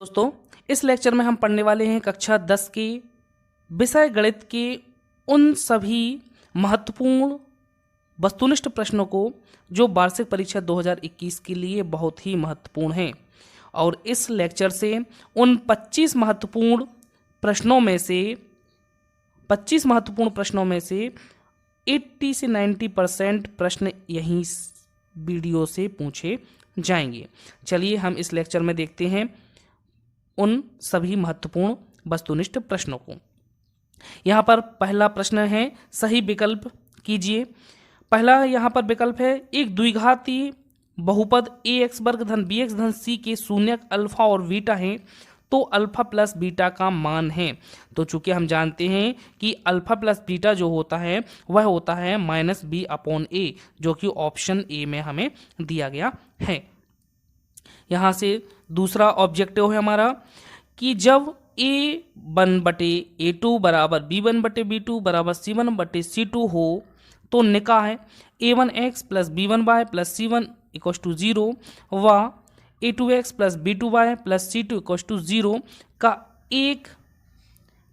दोस्तों, इस लेक्चर में हम पढ़ने वाले हैं कक्षा 10 के विषय गणित के उन सभी महत्वपूर्ण वस्तुनिष्ठ प्रश्नों को जो वार्षिक परीक्षा 2021 के लिए बहुत ही महत्वपूर्ण हैं। और इस लेक्चर से उन 25 महत्वपूर्ण प्रश्नों में से 80 से 90% प्रश्न यहीं वीडियो से पूछे जाएंगे। चलिए हम इस लेक्चर में देखते हैं उन सभी महत्वपूर्ण वस्तुनिष्ठ प्रश्नों को। यहाँ पर पहला प्रश्न है, सही विकल्प कीजिए। पहला यहाँ पर विकल्प है, एक द्विघाती बहुपद ax वर्ग धन bx धन c के शून्यक अल्फा और बीटा हैं तो अल्फा प्लस बीटा का मान है। तो चूंकि हम जानते हैं कि अल्फा प्लस बीटा जो होता है वह होता है -b/a, जो कि ऑप्शन ए में हमें दिया गया है। यहाँ से दूसरा ऑब्जेक्टिव है हमारा कि जब a1/a2 बराबर b1/b2 बराबर c1/c2 हो तो निकाह है a1x plus b1y plus c1 equals to 0 व a2x plus b2y plus c2 equals to 0 का एक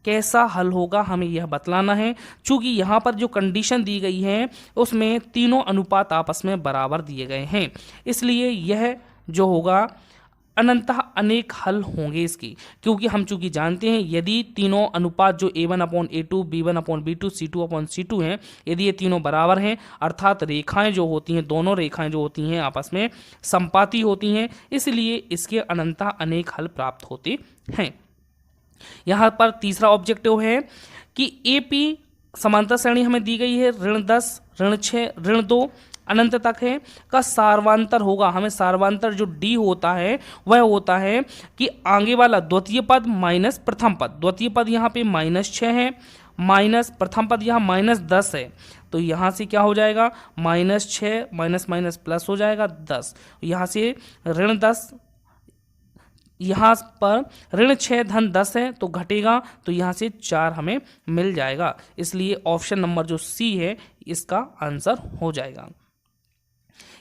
कैसा हल होगा, हमें यह बतलाना है। चूंकि यहाँ पर जो कंडीशन दी गई है उसमें तीनों अनुपात आपस में बराबर दिए गए हैं, इसलिए यह जो होगा अनंतः अनेक हल होंगे इसकी। क्योंकि हम चूंकि जानते हैं यदि तीनों अनुपात जो a1/a2 b1/b2 c2/c2 हैं, यदि ये तीनों बराबर हैं अर्थात रेखाएं जो होती हैं, दोनों रेखाएं जो होती हैं आपस में समपाती होती हैं, इसलिए इसके अनंतः अनेक हल प्राप्त होते हैं। यहाँ पर तीसरा ऑब्जेक्टिव है कि AP समांतर श्रेणी हमें दी गई है, ऋण 10 ऋण 6 ऋण 2 अनंत तक है का सार्वांतर होगा। हमें सार्वांतर जो D होता है वह होता है कि आगे वाला द्वितीय पद माइनस प्रथम पद, द्वितीय पद यहाँ पे -6 है माइनस प्रथम पद यहाँ -10 है, तो यहाँ से क्या हो जाएगा -6 माइनस माइनस प्लस हो जाएगा 10। यहाँ से ऋण 10, यहाँ पर ऋण 6 धन 10 है तो घटेगा, तो यहाँ से 4 हमें मिल जाएगा, इसलिए ऑप्शन नंबर जो C है इसका आंसर हो जाएगा।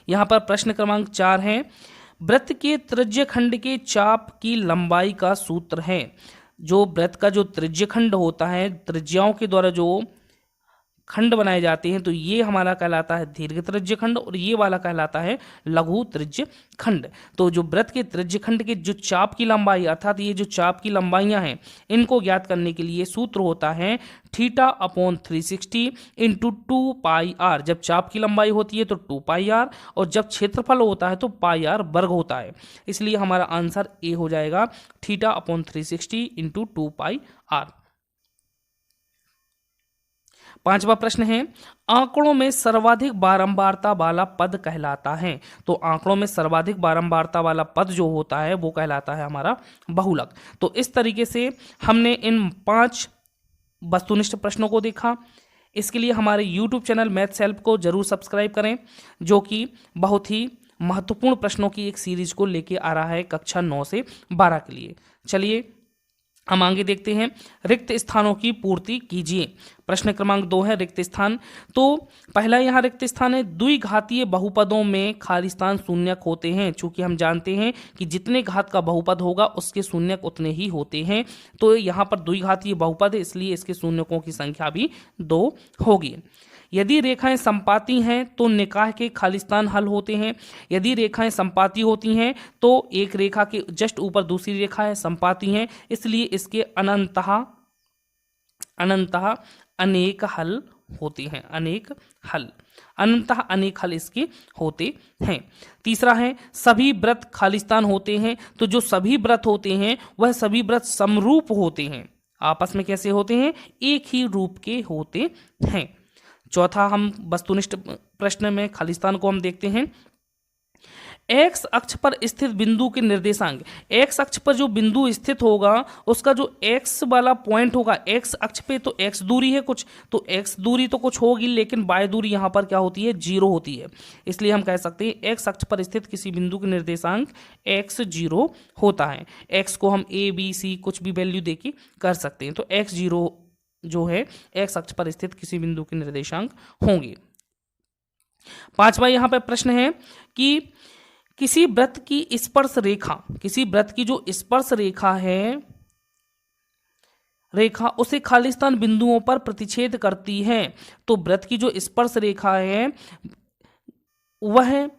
यहाँ पर प्रश्न क्रमांक 4 है, वृत्त के त्रिज्यखंड के चाप की लंबाई का सूत्र है। जो वृत्त का जो त्रिज्यखंड होता है, त्रिज्याओं के द्वारा जो खंड बनाए जाते हैं, तो ये हमारा कहलाता है दीर्घ त्रिज्यखंड और ये वाला कहलाता है लघु त्रिज्यखंड। तो जो वृत्त के त्रिज्यखंड के जो चाप की लंबाई अर्थात ये जो चाप की लंबाइयां हैं इनको ज्ञात करने के लिए सूत्र होता है θ/360 × 2πr। जब चाप की लंबाई होती है तो 2πr और जब क्षेत्रफल होता है तो πr वर्ग होता है, इसलिए हमारा आंसर ए हो जाएगा θ/360 × 2πr। पांचवा प्रश्न है, आंकड़ों में सर्वाधिक बारंबारता वाला पद कहलाता है। तो आंकड़ों में सर्वाधिक बारंबारता वाला पद जो होता है वो कहलाता है हमारा बहुलक। तो इस तरीके से हमने इन 5 वस्तुनिष्ठ प्रश्नों को देखा। इसके लिए हमारे YouTube चैनल मैथ्स हेल्प को जरूर सब्सक्राइब करें, जो कि बहुत ही महत्वपूर्ण प्रश्नों की एक सीरीज को लेके आ रहा है कक्षा 9 से 12 के लिए। चलिए हम आगे देखते हैं, रिक्त स्थानों की पूर्ति कीजिए। प्रश्न क्रमांक 2 है रिक्त स्थान। तो पहला यहाँ रिक्त स्थान है, द्विघातीय बहुपदों में खाली स्थान शून्यक होते हैं। चूंकि हम जानते हैं कि जितने घात का बहुपद होगा उसके शून्यक उतने ही होते हैं, तो यहाँ पर द्विघातीय बहुपद है इसलिए इसके शून्यकों की संख्या भी 2 होगी। यदि रेखाएं संपाती हैं तो निकाह के खालिस्तान हल होते हैं। यदि रेखाएं संपाती होती हैं तो एक रेखा के जस्ट ऊपर दूसरी रेखाएं संपाती हैं, इसलिए इसके अनंतः अनेक हल होते हैं, अनंतः अनेक हल इसके होते हैं। तीसरा है, सभी वृत्त खालिस्तान होते हैं। तो जो सभी वृत्त होते हैं वह सभी वृत्त समरूप होते हैं, आपस में कैसे होते हैं, एक ही रूप के होते हैं। चौथा हम वस्तुनिष्ठ प्रश्न में खालिस्तान को हम देखते हैं, एक्स अक्ष पर स्थित बिंदु के निर्देशांक। एक्स अक्ष पर जो बिंदु स्थित होगा उसका जो एक्स वाला पॉइंट होगा, एक्स अक्ष पे तो एक्स दूरी है कुछ, तो एक्स दूरी तो कुछ होगी लेकिन वाई दूरी यहाँ पर क्या होती है, 0 होती है। इसलिए हम कह सकते हैं एक्स अक्ष पर स्थित किसी बिंदु के निर्देशांक एक्स 0 होता है। एक्स को हम ए बी सी कुछ भी वैल्यू देके कर सकते हैं, तो एक्स 0 जो है एक्स अक्ष पर स्थित किसी बिंदु के निर्देशांक होंगे। पांचवा यहाँ पे प्रश्न है कि किसी वृत्त की स्पर्श रेखा, किसी वृत्त की जो स्पर्श रेखा है, रेखा उसे खालिस्तान बिंदुओं पर प्रतिच्छेद करती है। तो वृत्त की जो स्पर्श रेखा है वह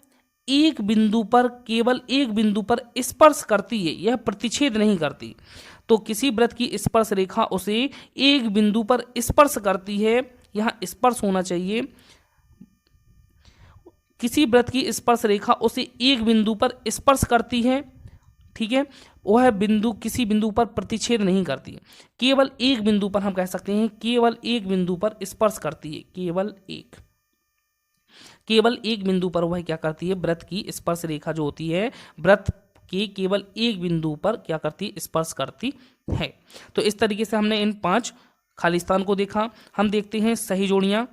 एक बिंदु पर, केवल एक बिंदु पर स्पर्श करती है, यह प्रतिच्छेद नहीं करती। तो किसी वृत्त की स्पर्श रेखा उसे एक बिंदु पर स्पर्श करती है, यहां स्पर्श होना चाहिए। किसी वृत्त की स्पर्श रेखा उसे एक बिंदु पर स्पर्श करती है, ठीक है, वह बिंदु किसी बिंदु पर प्रतिच्छेद नहीं करती, केवल एक बिंदु पर, हम कह सकते हैं केवल एक बिंदु पर स्पर्श करती है, केवल एक बिंदु पर वह क्या करती है, वृत्त की स्पर्श रेखा जो होती है वृत्त के केवल एक बिंदु पर क्या करती है, स्पर्श करती है। तो इस तरीके से हमने इन 5 खालिस्तान को देखा। हम देखते हैं सही जोड़ियां।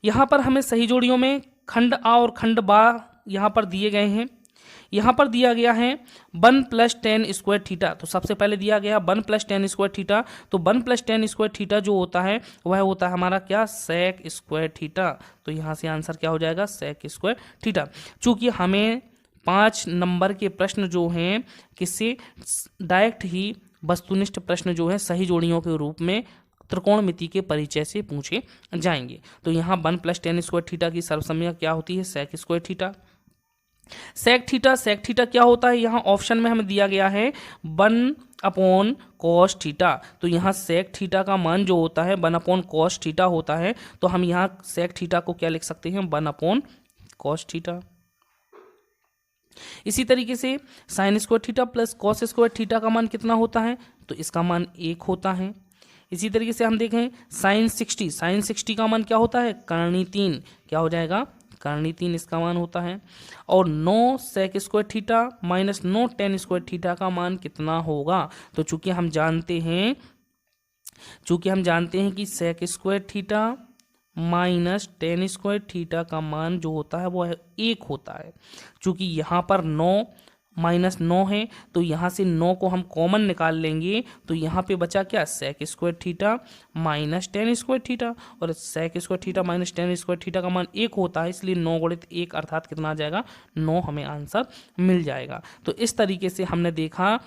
यहां पर हमें सही जोड़ियों में खंड आ और खंड बा यहां पर दिए गए हैं। यहां पर दिया गया है 1 + tan स्क्वायर थीटा। तो सबसे पहले दिया गया 1 + tan स्क्वायर थीटा। तो 1 + tan स्क्वायर थीटा जो होता है वह होता है हमारा क्या, sec स्क्वायर थीटा। तो यहां से आंसर क्या हो जाएगा, sec स्क्वायर थीटा। चूंकि हमें 5 नंबर के प्रश्न जो हैं किससे डायरेक्ट ही वस्तुनिष्ठ प्रश्न जो है सही जोड़ियों के रूप में त्रिकोणमिति के परिचय से पूछे जाएंगे। तो यहाँ 1 + tan स्क्वायर थीटा की सर्वसम्य क्या होती है, sec square theta. Sec theta क्या होता है, यहाँ ऑप्शन में हमें दिया गया है 1/cos थीटा। तो यहाँ सेक थीटा का मान जो होता है 1/cos थीटा होता है। तो हम यहाँ सेक थीटा को क्या लिख सकते हैं, 1/cos थीटा। इसी तरीके से sine square theta plus cos square theta का मान कितना होता है, तो इसका मान 1 होता है। इसी तरीके से हम देखें साइन 60 का मान क्या होता है, कर्णी 3, क्या हो जाएगा, कर्णी 3 इसका मान होता है। और 9 sec square theta minus 9 tan square theta का मान कितना होगा। तो चूंकि हम जानते हैं कि sec square theta minus tan square theta का मान जो होता है वो 1 होता है। चूंकि यहाँ पर 9 माइनस 9 है तो यहाँ से 9 को हम कॉमन निकाल लेंगे। तो यहाँ पे बचा क्या, sec square theta minus tan square theta. और sec square theta minus tan square theta का मान 1 होता है, इसलिए 9 × 1 अर्थात कितना आ जाएगा, 9 हमें आंसर मिल जाएगा। तो इस तरीके से हमने देखा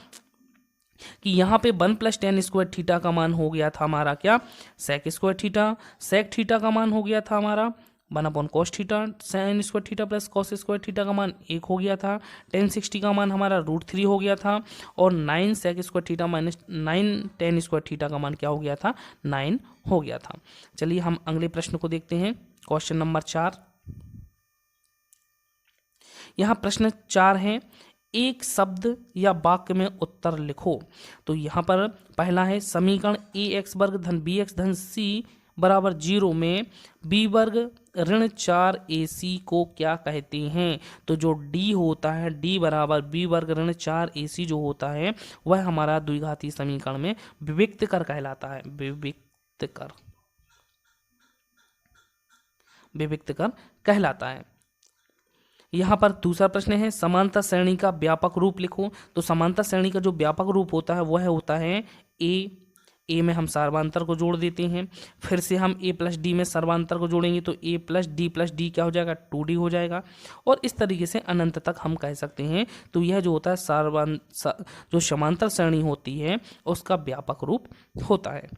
कि यहाँ पे 1 + tan स्क्वायर थीटा का मान हो गया था हमारा क्या, sec square theta. sec theta का मान हो गया था हमारा 1/cos theta. sin square theta plus cos square theta का मान 1 हो गया था। tan 60 का मान हमारा √3 हो गया था। और 9 sec square theta minus 9 tan square theta का मान क्या हो गया था, 9 हो गया था। चलिए हम अगले प्रश्न को देखते हैं, क्वेश्चन नंबर 4। यहाँ प्रश्न 4 है, एक शब्द या वाक्य में उत्तर लिखो। तो यहाँ पर पहला है समीकरण ax² - bx c = 0 में b² - 4ac को क्या कहते हैं। तो जो d होता है, d = b² - 4ac जो होता है वह हमारा द्विघाती समीकरण में विविक्तकर कहलाता है, विविक्तकर कहलाता है। यहाँ पर दूसरा प्रश्न है समांतर श्रेणी का व्यापक रूप लिखो। तो समांतर श्रेणी का जो व्यापक रूप होता है वह होता है a में हम सर्वांतर को जोड़ देते हैं, फिर से हम a + d में सर्वांतर को जोड़ेंगे तो a + d क्या हो जाएगा, 2d हो जाएगा। और इस तरीके से अनंत तक हम कह सकते हैं। तो यह जो होता है जो समांतर श्रेणी होती है उसका व्यापक रूप होता है।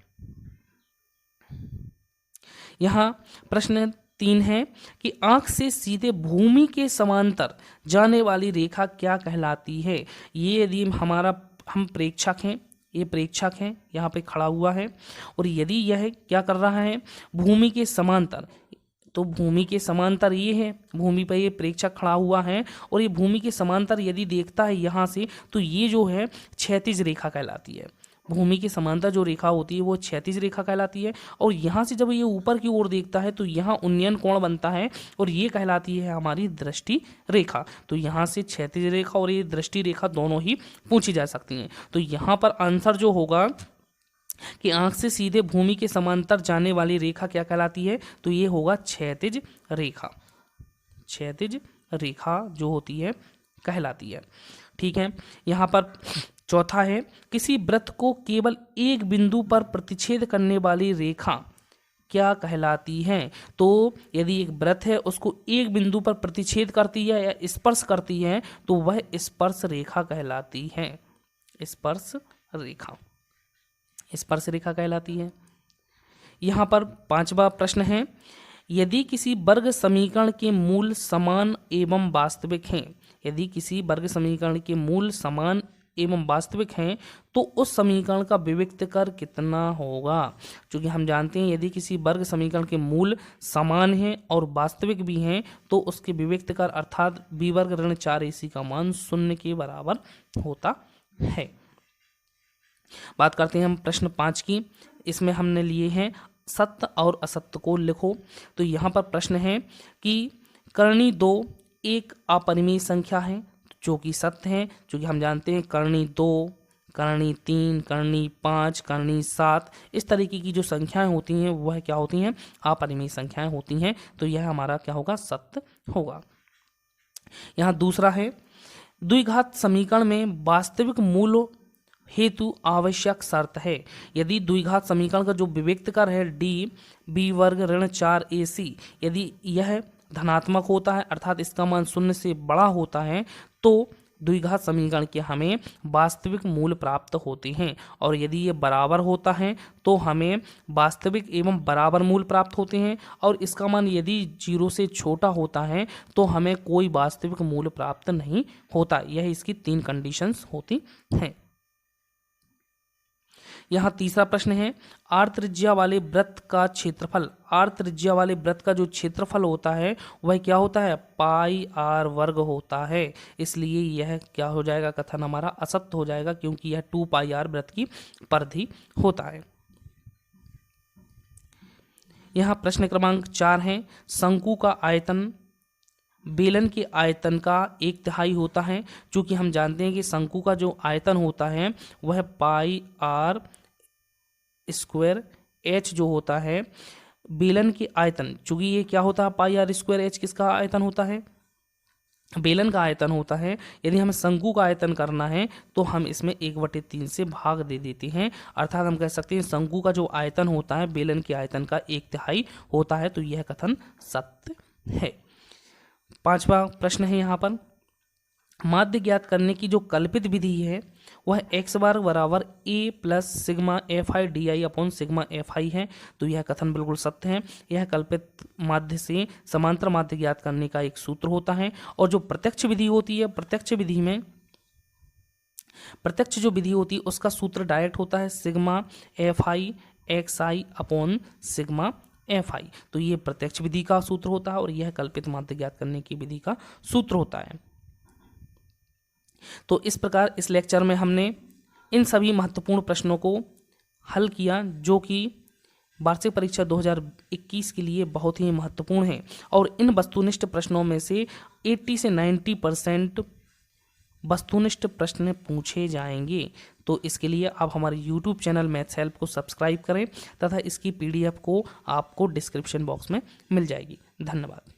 यहाँ प्रश्न 3 है कि आंख से सीधे भूमि के समांतर जाने वाली रेखा क्या कहलाती है। ये यदि हम प्रेक्षक हैं, ये प्रेक्षक है यहाँ पे खड़ा हुआ है, और यदि यह क्या कर रहा है, भूमि के समांतर, तो भूमि के समांतर ये है, भूमि पर ये प्रेक्षक खड़ा हुआ है और ये भूमि के समांतर यदि देखता है यहाँ से, तो ये जो है क्षैतिज रेखा कहलाती है। भूमि के समांतर जो रेखा होती है वो क्षैतिज रेखा कहलाती है। और यहाँ से जब ये ऊपर की ओर देखता है तो यहाँ उन्नयन कोण बनता है और ये कहलाती है हमारी दृष्टि रेखा। तो यहाँ से क्षैतिज रेखा और ये दृष्टि रेखा दोनों ही पूछी जा सकती हैं। तो यहाँ पर आंसर जो होगा कि आंख से सीधे भूमि के समांतर जाने वाली रेखा क्या कहलाती है, तो ये होगा क्षैतिज रेखा। क्षैतिज रेखा जो होती है कहलाती है। ठीक है, यहाँ पर चौथा है किसी वृत्त को केवल एक बिंदु पर प्रतिच्छेद करने वाली रेखा क्या कहलाती हैं? तो यदि एक वृत्त है उसको एक बिंदु पर प्रतिच्छेद करती है या स्पर्श करती है तो वह स्पर्श रेखा कहलाती है। स्पर्श रेखा, स्पर्श रेखा कहलाती है। यहाँ पर 5वां प्रश्न है, यदि किसी वर्ग समीकरण के मूल समान एवं वास्तविक हैं, यदि किसी वर्ग समीकरण के मूल समान एवं वास्तविक हैं तो उस समीकरण का विविक्त कर कितना होगा? क्योंकि हम जानते हैं यदि किसी वर्ग समीकरण के मूल समान हैं और वास्तविक भी हैं तो उसके विविक्त कर अर्थात b वर्ग ऋण 4ac का मान 0 के बराबर होता है। बात करते हैं हम प्रश्न 5 की। इसमें हमने लिए हैं सत्य और असत्य को लिखो। तो यहाँ पर प्रश्न है कि करणी 2 एक अपरिमेय संख्या है जो कि सत्य है, क्योंकि हम जानते हैं करणी 2, करणी 3, करणी 5, करणी 7 इस तरीके की जो संख्याएं होती हैं वह क्या होती हैं? अपरिमेय संख्याएं होती हैं। तो यह हमारा क्या होगा? सत्य होगा। यहाँ दूसरा है, द्विघात समीकरण में वास्तविक मूल हेतु आवश्यक शर्त है। यदि द्विघात समीकरण का जो विविक्त कर है d b वर्ग ऋण 4ac यदि यह धनात्मक होता है अर्थात इसका मान 0 से बड़ा होता है तो द्विघात समीकरण के हमें वास्तविक मूल प्राप्त होते हैं, और यदि ये बराबर होता है तो हमें वास्तविक एवं बराबर मूल प्राप्त होते हैं, और इसका मान यदि 0 से छोटा होता है तो हमें कोई वास्तविक मूल प्राप्त नहीं होता। यह इसकी 3 कंडीशंस होती हैं। यहाँ तीसरा प्रश्न है, आर त्रिज्या वाले वृत्त का क्षेत्रफल, आर त्रिज्या वाले वृत्त का जो क्षेत्रफल होता है वह क्या होता है? पाई आर वर्ग होता है। इसलिए यह क्या हो जाएगा? कथन हमारा असत्य हो जाएगा, क्योंकि यह 2 पाई आर वृत्त की परिधि होता है। यहाँ प्रश्न क्रमांक 4 है, शंकु का आयतन बेलन के आयतन का 1/3 होता है। चूंकि हम जानते हैं कि शंकु का जो आयतन होता है वह पाई आर स्क्वायर एच जो होता है, बेलन के आयतन, चूंकि ये क्या होता है? पाई आर स्क्वायर एच किसका आयतन होता है? बेलन का आयतन होता है। यदि हमें शंकु का आयतन करना है तो हम इसमें 1/3 से भाग दे देते हैं, अर्थात हम कह सकते हैं शंकु का जो आयतन होता है बेलन के आयतन का 1/3 होता है। तो यह कथन सत्य है। 5वां प्रश्न है, यहाँ पर माध्य ज्ञात करने की जो कल्पित विधि है वह x बार बराबर a plus sigma F I D I upon sigma F I है। तो यह कथन बिल्कुल सत्य है। यह कल्पित माध्य से समांतर माध्य ज्ञात करने का एक सूत्र होता है। और जो प्रत्यक्ष विधि होती है, प्रत्यक्ष विधि में प्रत्यक्ष जो विधि होती है उसका सूत्र डायरेक्ट होता है sigma F I x I upon sigma F I. तो ये प्रत्यक्ष विधि का सूत्र होता है और यह कल्पित माध्य ज्ञात करने की विधि का सूत्र होता है। तो इस प्रकार इस लेक्चर में हमने इन सभी महत्वपूर्ण प्रश्नों को हल किया जो कि वार्षिक परीक्षा 2021 के लिए बहुत ही महत्वपूर्ण है, और इन वस्तुनिष्ठ प्रश्नों में से 80 से 90% वस्तुनिष्ठ प्रश्न पूछे जाएंगे। तो इसके लिए आप हमारे YouTube चैनल मैथ्स हेल्प को सब्सक्राइब करें तथा इसकी PDF को आपको डिस्क्रिप्शन बॉक्स में मिल जाएगी। धन्यवाद।